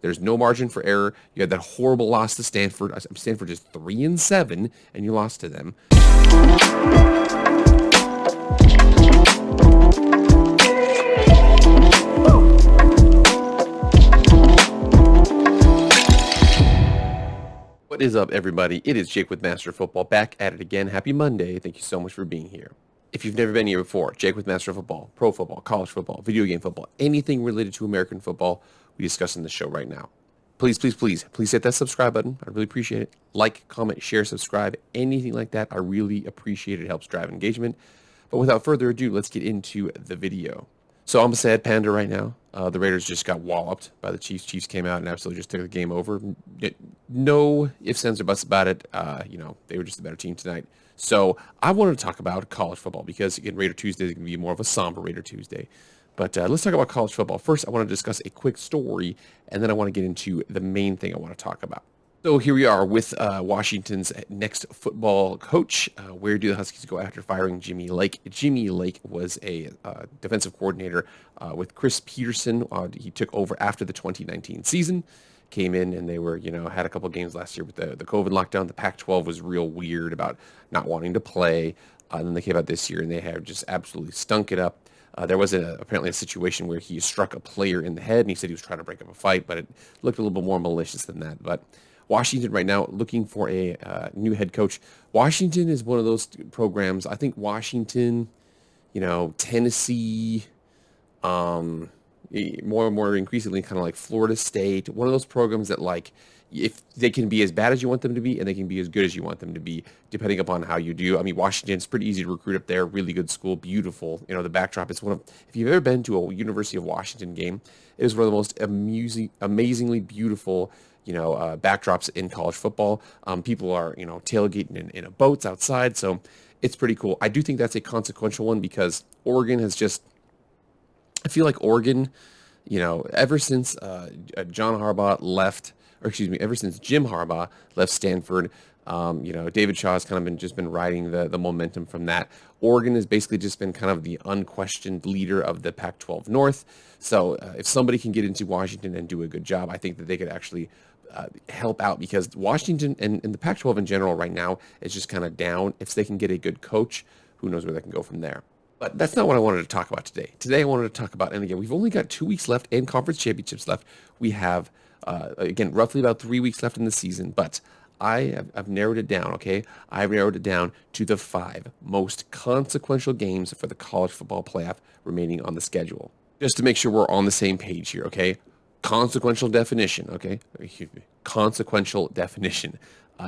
There's no margin for error. You had that horrible loss to Stanford. Stanford is 3-7, and you lost to them. What is up, everybody? It is Jake with Master of Football, back at it again. Happy Monday. Thank you so much for being here. If you've never been here before, Jake with Master of Football, pro football, college football, video game football, anything related to American football, we discuss in the show right now. Please hit that subscribe button. I really appreciate it. Like, comment, share, subscribe, anything like that. I really appreciate it. It helps drive engagement. But without further ado, let's get into the video. So I'm a sad panda right now. The Raiders just got walloped by the Chiefs. Chiefs came out and absolutely just took the game over. No ifs, ands, or buts about it. They were just a better team tonight. So I wanted to talk about college football because, again, Raider Tuesday is going to be more of a somber Raider Tuesday. But let's talk about college football. First, I want to discuss a quick story, and then I want to get into the main thing I want to talk about. So here we are with Washington's next football coach. Where do the Huskies go after firing Jimmy Lake? Jimmy Lake was a defensive coordinator with Chris Peterson. He took over after the 2019 season. Came in and they were, had a couple games last year with the COVID lockdown. The Pac-12 was real weird about not wanting to play. And then they came out this year and they have just absolutely stunk it up. There was apparently a situation where he struck a player in the head and he said he was trying to break up a fight, but it looked a little bit more malicious than that. But Washington right now looking for a new head coach. Washington is one of those programs. I think Washington, Tennessee, more and more increasingly kind of like Florida State, one of those programs that if they can be as bad as you want them to be and they can be as good as you want them to be, depending upon how you do. I mean, Washington's pretty easy to recruit up there, really good school, beautiful. The backdrop is if you've ever been to a University of Washington game, it is one of the most amazingly beautiful, backdrops in college football. People are, tailgating in boats outside. So it's pretty cool. I do think that's a consequential one because Oregon has I feel like Oregon, ever since John Harbaugh left, ever since Jim Harbaugh left Stanford, David Shaw has kind of been riding the momentum from that. Oregon has basically just been kind of the unquestioned leader of the Pac-12 North. So if somebody can get into Washington and do a good job, I think that they could actually help out because Washington and the Pac-12 in general right now is just kind of down. If they can get a good coach, who knows where they can go from there. But that's not what I wanted to talk about today. Today I wanted to talk about, and again, we've only got 2 weeks left and conference championships left. We have, again, roughly about 3 weeks left in the season, but I've narrowed it down, okay? I've narrowed it down to the 5 most consequential games for the college football playoff remaining on the schedule. Just to make sure we're on the same page here, okay? Consequential definition, okay? Consequential definition.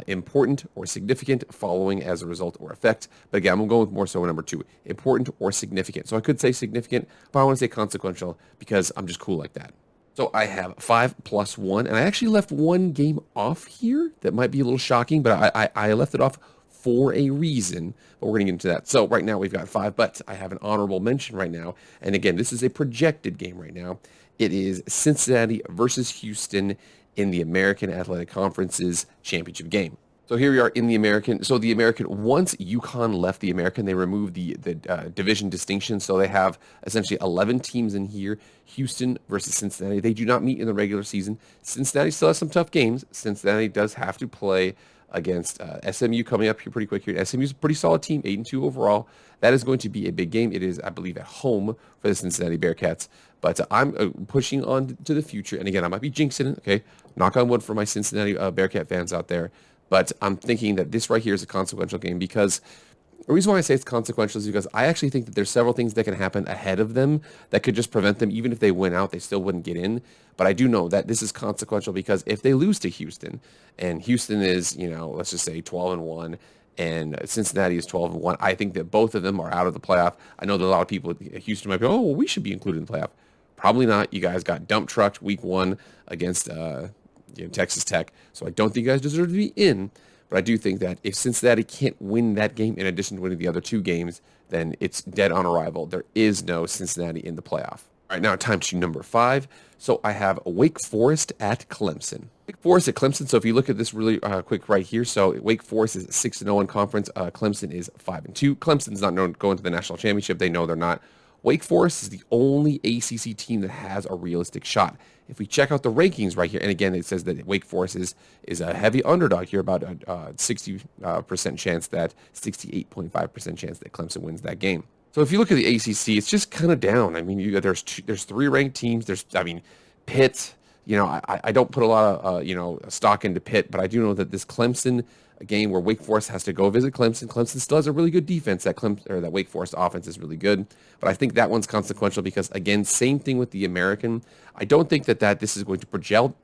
Important or significant, following as a result or effect. But again, I'm going with more so number 2. Important or significant. So I could say significant, but I want to say consequential because I'm just cool like that. So I have 5 plus 1, and I actually left one game off here that might be a little shocking, but I left it off for a reason, but we're going to get into that. So right now we've got 5, but I have an honorable mention right now. And again, this is a projected game right now. It is Cincinnati versus Houston in the American Athletic Conference's championship game. So here we are in the American. So the American, once UConn left the American, they removed the division distinction. So they have essentially 11 teams in here. Houston versus Cincinnati. They do not meet in the regular season. Cincinnati still has some tough games. Cincinnati does have to play against SMU coming up here pretty quick here. SMU is a pretty solid team, 8-2 overall. That is going to be a big game. It is, I believe, at home for the Cincinnati Bearcats. But I'm pushing on to the future. And again, I might be jinxing it, okay? Knock on wood for my Cincinnati Bearcat fans out there. But I'm thinking that this right here is a consequential game because the reason why I say it's consequential is because I actually think that there's several things that can happen ahead of them that could just prevent them. Even if they win out, they still wouldn't get in. But I do know that this is consequential because if they lose to Houston, and Houston is, let's just say 12-1, and Cincinnati is 12-1, I think that both of them are out of the playoff. I know that a lot of people at Houston might be, oh, well, we should be included in the playoff. Probably not. You guys got dump trucked week 1 against Texas Tech, so I don't think you guys deserve to be in. But I do think that if Cincinnati can't win that game in addition to winning the other 2 games, then it's dead on arrival. There is no Cincinnati in the playoff. All right, now time to number 5. So I have Wake Forest at Clemson. Wake Forest at Clemson. So if you look at this really quick right here, so Wake Forest is 6-0 in conference. Clemson is 5-2. Clemson's not known going to the national championship. They know they're not. Wake Forest is the only ACC team that has a realistic shot. if we check out the rankings right here, and again, it says that Wake Forest is a heavy underdog here, about a 60% chance that 68.5% chance that Clemson wins that game. So if you look at the ACC, it's just kind of down. I mean, there's three ranked teams. Pitt. I don't put a lot of stock into Pitt, but I do know that this Clemson game where Wake Forest has to go visit Clemson. Clemson still has a really good defense. That Wake Forest offense is really good, but I think that one's consequential because again, same thing with the American. I don't think that this is going to project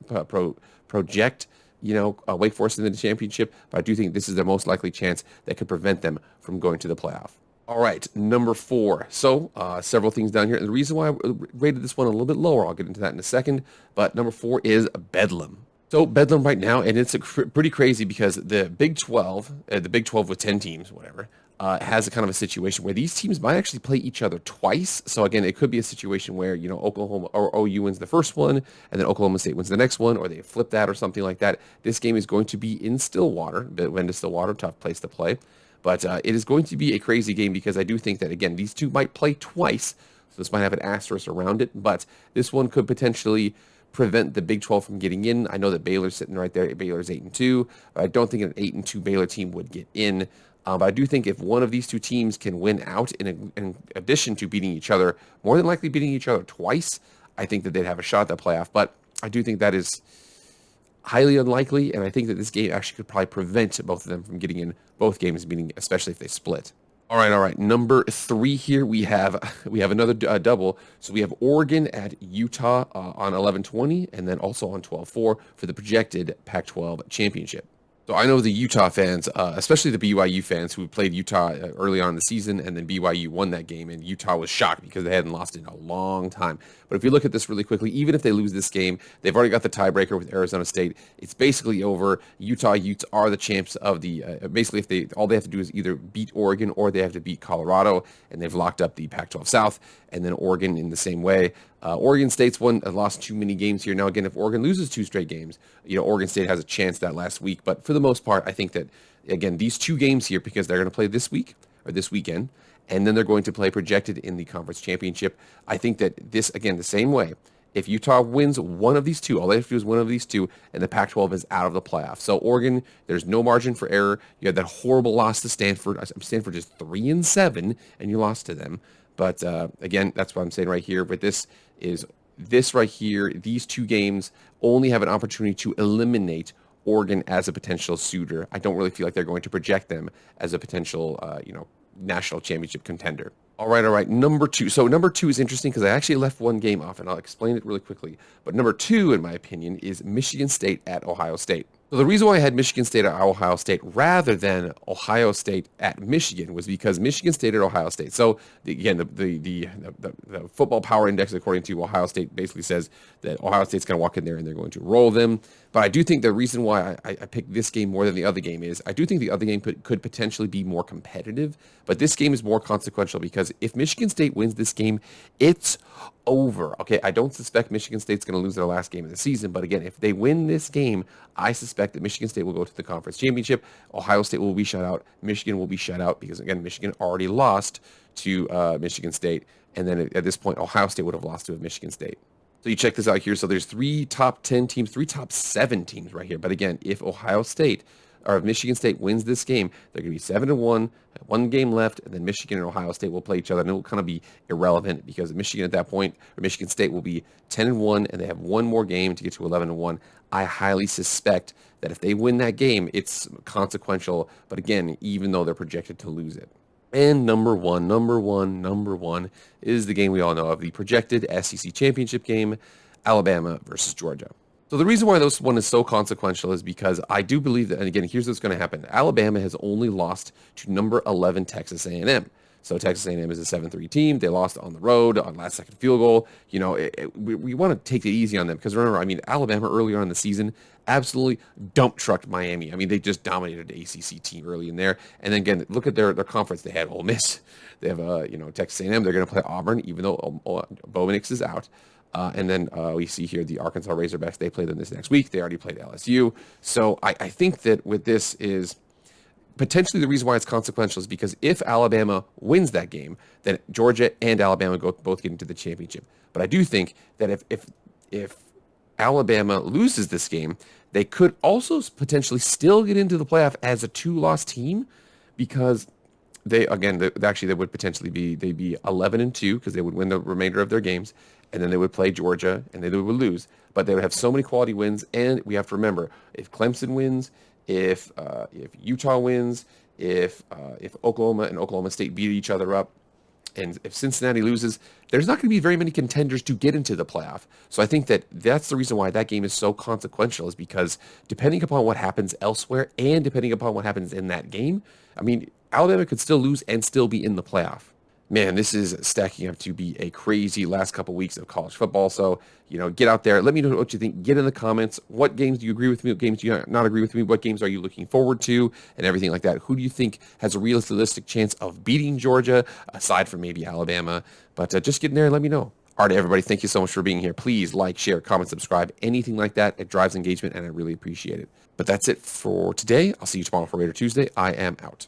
Wake Forest in the championship, but I do think this is the most likely chance that could prevent them from going to the playoff. All right, number 4. So several things down here. And the reason why I rated this one a little bit lower, I'll get into that in a second. But number 4 is Bedlam. So Bedlam right now, and it's pretty crazy because the Big 12, with 10 teams, whatever, has a kind of a situation where these teams might actually play each other twice. So again, it could be a situation where, Oklahoma or OU wins the first one, and then Oklahoma State wins the next one, or they flip that or something like that. This game is going to be in Stillwater. When to Stillwater, tough place to play. But it is going to be a crazy game because I do think that, again, these two might play twice. So this might have an asterisk around it. But this one could potentially prevent the Big 12 from getting in. I know that Baylor's sitting right there. Baylor's 8-2. But I don't think an 8-2 Baylor team would get in. But I do think if one of these two teams can win out in addition to beating each other, more than likely beating each other twice, I think that they'd have a shot at the playoff. But I do think that is highly unlikely, and I think that this game actually could probably prevent both of them from getting in, both games meaning especially if they split. All right. Number 3 here, we have another double. So we have Oregon at Utah on 11/20, and then also on 12/4 for the projected Pac-12 championship. So I know the Utah fans, especially the BYU fans who played Utah early on in the season, and then BYU won that game, and Utah was shocked because they hadn't lost in a long time. But if you look at this really quickly, even if they lose this game, they've already got the tiebreaker with Arizona State. It's basically over. Utes are the champs of the. Basically, all they have to do is either beat Oregon or they have to beat Colorado, and they've locked up the Pac-12 South. And then Oregon in the same way. Oregon State's lost too many games here. Now, again, if Oregon loses 2 straight games, Oregon State has a chance that last week. But for the most part, I think that, again, these 2 games here, because they're going to play this week or this weekend, and then they're going to play projected in the conference championship. I think that this, again, the same way, if Utah wins one of these 2, all they have to do is one of these 2, and the Pac-12 is out of the playoff. So Oregon, there's no margin for error. You had that horrible loss to Stanford. Stanford is 3-7, and you lost to them. But again, that's what I'm saying right here. But this right here, these 2 games only have an opportunity to eliminate Oregon as a potential suitor. I don't really feel like they're going to project them as a potential, national championship contender. All right. Number 2. So number 2 is interesting because I actually left one game off, and I'll explain it really quickly. But number 2, in my opinion, is Michigan State at Ohio State. So the reason why I had Michigan State at Ohio State rather than Ohio State at Michigan was because Michigan State at Ohio State. So the football power index, according to Ohio State, basically says that Ohio State's going to walk in there and they're going to roll them. But I do think the reason why I picked this game more than the other game is I do think the other game could potentially be more competitive, but this game is more consequential because if Michigan State wins this game, it's over. Okay, I don't suspect Michigan State's going to lose their last game of the season, but again, if they win this game, I suspect that Michigan State will go to the conference championship. Ohio State will be shut out. Michigan will be shut out because, again, Michigan already lost to Michigan State, and then at this point, Ohio State would have lost to Michigan State. So you check this out here. So there's 3 top 10 teams, 3 top 7 teams right here. But again, if Ohio State or if Michigan State wins this game, they're going to be 7-1, 1 game left, and then Michigan and Ohio State will play each other, and it will kind of be irrelevant because Michigan at that point, or Michigan State will be 10-1, and they have 1 more game to get to 11-1. I highly suspect that if they win that game, it's consequential. But again, even though they're projected to lose it. And number one is the game we all know of, the projected SEC championship game, Alabama versus Georgia. So the reason why this one is so consequential is because I do believe that, and again, here's what's going to happen. Alabama has only lost to number 11 Texas A&M. So Texas A&M is a 7-3 team. They lost on the road on last-second field goal. We want to take it easy on them because remember, Alabama earlier on in the season absolutely dump trucked Miami. They just dominated the ACC team early in there. And then again, look at their conference. They had Ole Miss. They have Texas A&M. They're going to play Auburn, even though Bo Nix is out. And then we see here the Arkansas Razorbacks. They play them this next week. They already played LSU. So I think that with this is potentially the reason why it's consequential is because if Alabama wins that game, then Georgia and Alabama both get into the championship. But I do think that if Alabama loses this game, they could also potentially still get into the playoff as a 2-loss team because they would potentially they'd be 11-2 because they would win the remainder of their games, and then they would play Georgia and then they would lose. But they would have so many quality wins, and we have to remember if Clemson wins, if Utah wins, if Oklahoma and Oklahoma State beat each other up, and if Cincinnati loses, there's not going to be very many contenders to get into the playoff. So I think that's the reason why that game is so consequential, is because depending upon what happens elsewhere and depending upon what happens in that game, I mean, Alabama could still lose and still be in the playoff. Man, this is stacking up to be a crazy last couple weeks of college football. So, get out there. Let me know what you think. Get in the comments. What games do you agree with me? What games do you not agree with me? What games are you looking forward to? And everything like that. Who do you think has a realistic chance of beating Georgia, aside from maybe Alabama? But just get in there and let me know. All right, everybody, thank you so much for being here. Please like, share, comment, subscribe, anything like that. It drives engagement, and I really appreciate it. But that's it for today. I'll see you tomorrow for Raider Tuesday. I am out.